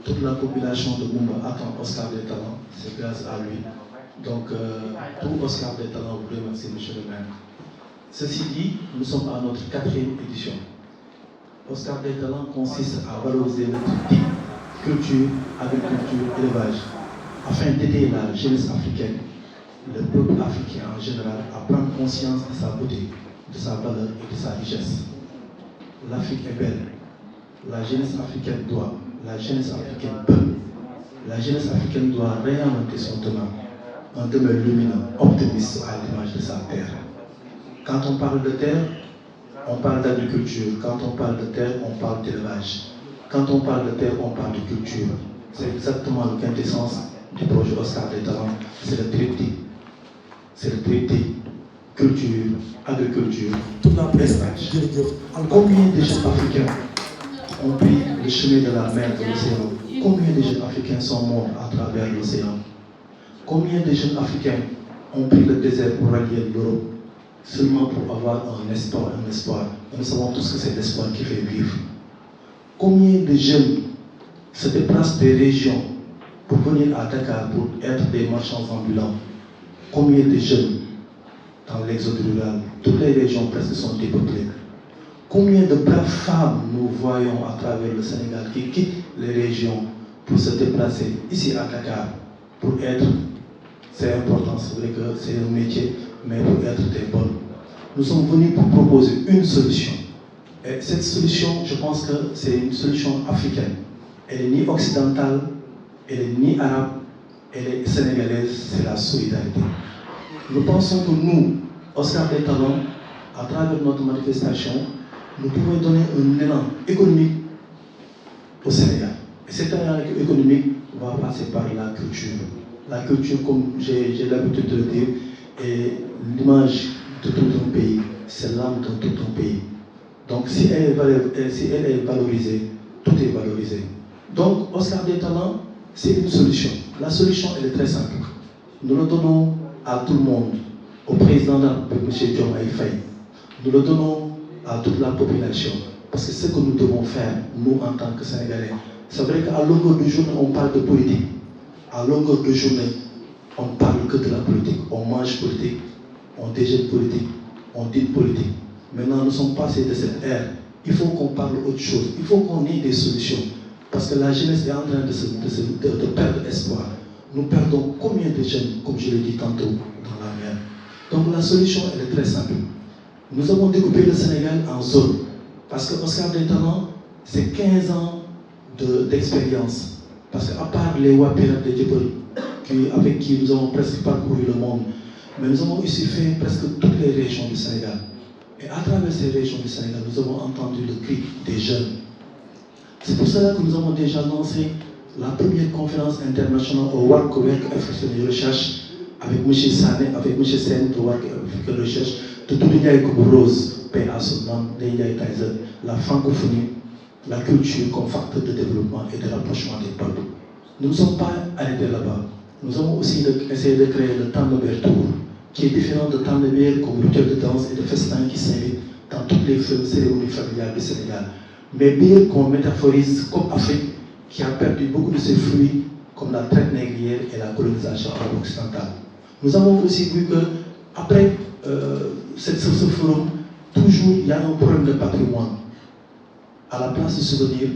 toute la population de Moumba attend Oscar des talents, c'est grâce à lui. Donc, tout Oscar des talents, vous pouvez remercier M. le maire. Ceci dit, nous sommes à notre 4e édition. Oscar des talents consiste à valoriser le triptyque culture, agriculture, élevage, afin d'aider la jeunesse africaine, le peuple africain en général, à prendre conscience de sa beauté, de sa valeur et de sa richesse. L'Afrique est belle. La jeunesse africaine doit, la jeunesse africaine peut. La jeunesse africaine doit réinventer son demain, un demain lumineux, optimiste à l'image de sa terre. Quand on parle de terre, on parle d'agriculture. Quand on parle de terre, on parle d'élevage. Quand on parle de terre, on parle de culture. C'est exactement le quintessence du projet Oscar des talents. C'est le triptyque. C'est le triptyque. Culture, agriculture, toute la prestage. Combien de jeunes Africains ont pris le chemin de la mer, de l'océan? Combien de jeunes Africains sont morts à travers l'océan? Combien de jeunes Africains ont pris le désert pour rallier l'Europe seulement pour avoir un espoir, un espoir? Et nous savons tous que c'est l'espoir qui fait vivre. Combien de jeunes se déplacent des régions pour venir à Dakar pour être des marchands ambulants? Combien de jeunes dans l'exode rural? Toutes les régions presque sont dépeuplées. Combien de braves femmes nous voyons à travers le Sénégal qui quittent les régions pour se déplacer ici à Dakar pour être, c'est important, c'est vrai que c'est un métier, mais pour être des bonnes. Nous sommes venus pour proposer une solution. Et cette solution, je pense que c'est une solution africaine. Elle n'est ni occidentale, elle n'est ni arabe, elle est sénégalaise, c'est la solidarité. Nous pensons que nous, Oscar des talents, à travers notre manifestation, nous pouvons donner un élan économique au Sénégal. Et cet élan économique va passer par la culture. La culture, comme j'ai l'habitude de le dire, est l'image de tout un pays, c'est l'âme de tout un pays. Donc si elle est valorisée, tout est valorisé. Donc Oscar des talents, c'est une solution. La solution, elle est très simple. Nous le donnons à tout le monde, au président de la République, M. Diomaye Faye. Nous le donnons à toute la population. Parce que ce que nous devons faire, nous en tant que Sénégalais, c'est vrai qu'à longueur de journée, on parle de politique. À longueur de journée, on ne parle que de la politique. On mange politique, on déjeune politique, on dit politique. Maintenant, nous sommes passés de cette ère. Il faut qu'on parle autre chose. Il faut qu'on ait des solutions. Parce que la jeunesse est en train de perdre espoir. Nous perdons combien de jeunes, comme je l'ai dit tantôt, dans la mer. Donc la solution, elle est très simple. Nous avons découpé le Sénégal en zones. Parce que Oscar des talents, c'est 15 ans d'expérience. Parce qu'à part les Wapirats de Djibouti, avec qui nous avons presque parcouru le monde, mais nous avons aussi fait presque toutes les régions du Sénégal. Et à travers ces régions du Sénégal, nous avons entendu le cri des jeunes. C'est pour cela que nous avons déjà lancé la première conférence internationale au WAC Afrique de Recherche avec M. Sané, avec M. Sen de WAC Afrique de Recherche, de Toudiaï Rose, paix à son nom, la francophonie, la culture comme facteur de développement et de rapprochement des peuples. Nous ne sommes pas arrêtés là-bas. Nous avons aussi essayé de créer le Tandember Tour, qui est différent de Tandember comme rituel de danse et de festin qui s'invite dans toutes les cérémonies familiales du Sénégal. Mais bien qu'on métaphorise comme Afrique, qui a perdu beaucoup de ses fruits, comme la traite négrière et la colonisation occidentale. Nous avons aussi vu qu'après ce forum, toujours il y a un problème de patrimoine. À la place de se venir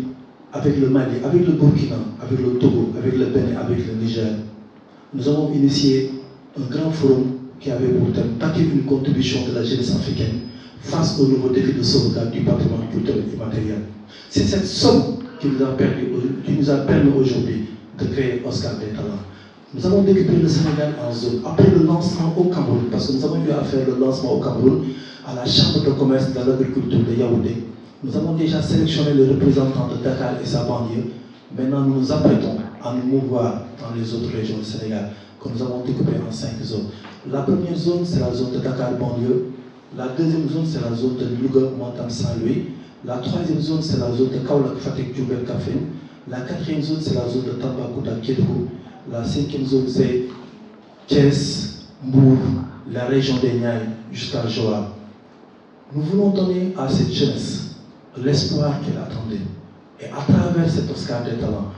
avec le Mali, avec le Burkina, avec le Togo, avec le Bénin, avec le Niger, nous avons initié un grand forum qui avait pour thème bâtir une contribution de la jeunesse africaine face aux nouveaux défis de sauvegarde du patrimoine culturel et immatériel. C'est cette somme qui nous a permis aujourd'hui de créer Oscar des talents. Nous avons découpé le Sénégal en zones. Après le lancement au Cameroun, parce que nous avons eu à faire le lancement au Cameroun à la Chambre de commerce de l'agriculture de Yaoundé, nous avons déjà sélectionné les représentants de Dakar et sa banlieue. Maintenant, nous nous apprêtons à nous mouvoir dans les autres régions du Sénégal, que nous avons découpé en 5 zones. La première zone, c'est la zone de Dakar banlieue. La deuxième zone, c'est la zone de Louga, Matam, Saint-Louis. La troisième zone, c'est la zone de Kaolack, Fatick, Diourbel, Kaffrine. La quatrième zone, c'est la zone de Tambacounda, Kédougou. La cinquième zone, c'est Thiès, Mbour, la région des Niayes, jusqu'à Joal. Nous voulons donner à cette jeunesse l'espoir qu'elle attendait. Et à travers cet Oscar des talents,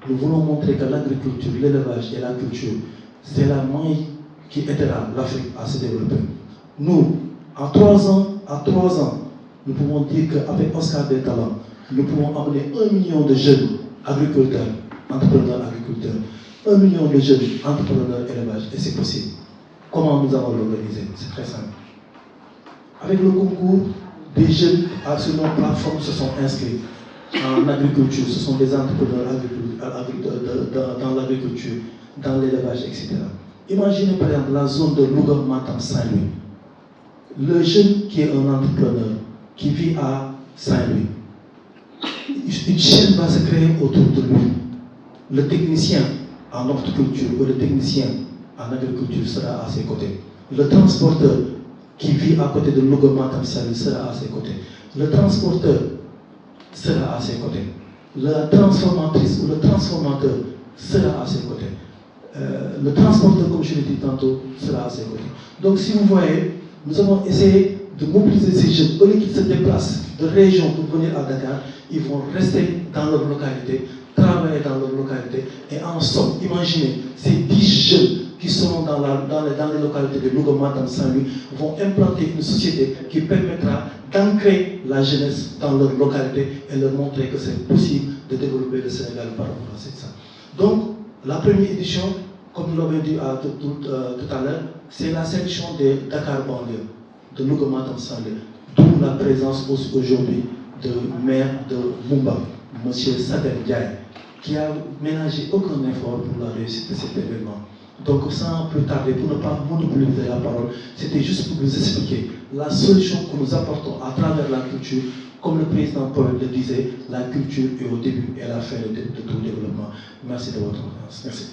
Nous voulons montrer que l'agriculture, l'élevage et la culture, c'est la maille qui aidera l'Afrique à se développer. Nous, à 3 ans, nous pouvons dire qu'avec Oscar des Talents, nous pouvons amener 1 million de jeunes agriculteurs, entrepreneurs agriculteurs, 1 million de jeunes entrepreneurs élevage, et c'est possible. Comment nous allons l'organiser? C'est très simple. Avec le concours, des jeunes sur nos plateformes se sont inscrits en agriculture. Ce sont des entrepreneurs dans l'agriculture, dans l'élevage, etc. Imaginez par exemple la zone de Louga, Matam, Saint-Louis. Le jeune qui est un entrepreneur, qui vit à Saint-Louis, une chaîne va se créer autour de lui. Le technicien en horticulture ou le technicien en agriculture sera à ses côtés. Le transporteur qui vit à côté de Louga, Matam, Saint-Louis sera à ses côtés. Le transporteur sera à ses côtés. La transformatrice ou le transformateur sera à ses côtés. Le transporteur, comme je l'ai dit tantôt, sera à ses côtés. Donc si vous voyez, nous avons essayé de mobiliser ces jeunes. Au lieu qu'ils se déplacent de région pour venir à Dakar, ils vont rester dans leur localité, travailler dans leur localité, et en somme, imaginez, ces 10 jeunes qui seront dans les localités de Louga, Matam, Saint-Louis vont implanter une société qui permettra d'ancrer la jeunesse dans leur localité et leur montrer que c'est possible de développer le Sénégal par rapport à ça. Donc, la première édition, comme nous l'avons dit tout à l'heure, c'est la sélection de Dakar banlieue, de Louga, Matam, Saint-Louis, d'où la présence aujourd'hui de maire de Mumba, M. Sadel Diaye, qui a ménagé aucun effort pour la réussite de cet événement. Donc, sans plus tarder, pour ne pas monopoliser la parole, c'était juste pour vous expliquer la solution que nous apportons à travers la culture. Comme le président Paul le disait, la culture est au début et à la fin de tout développement. Merci de votre attention. Merci.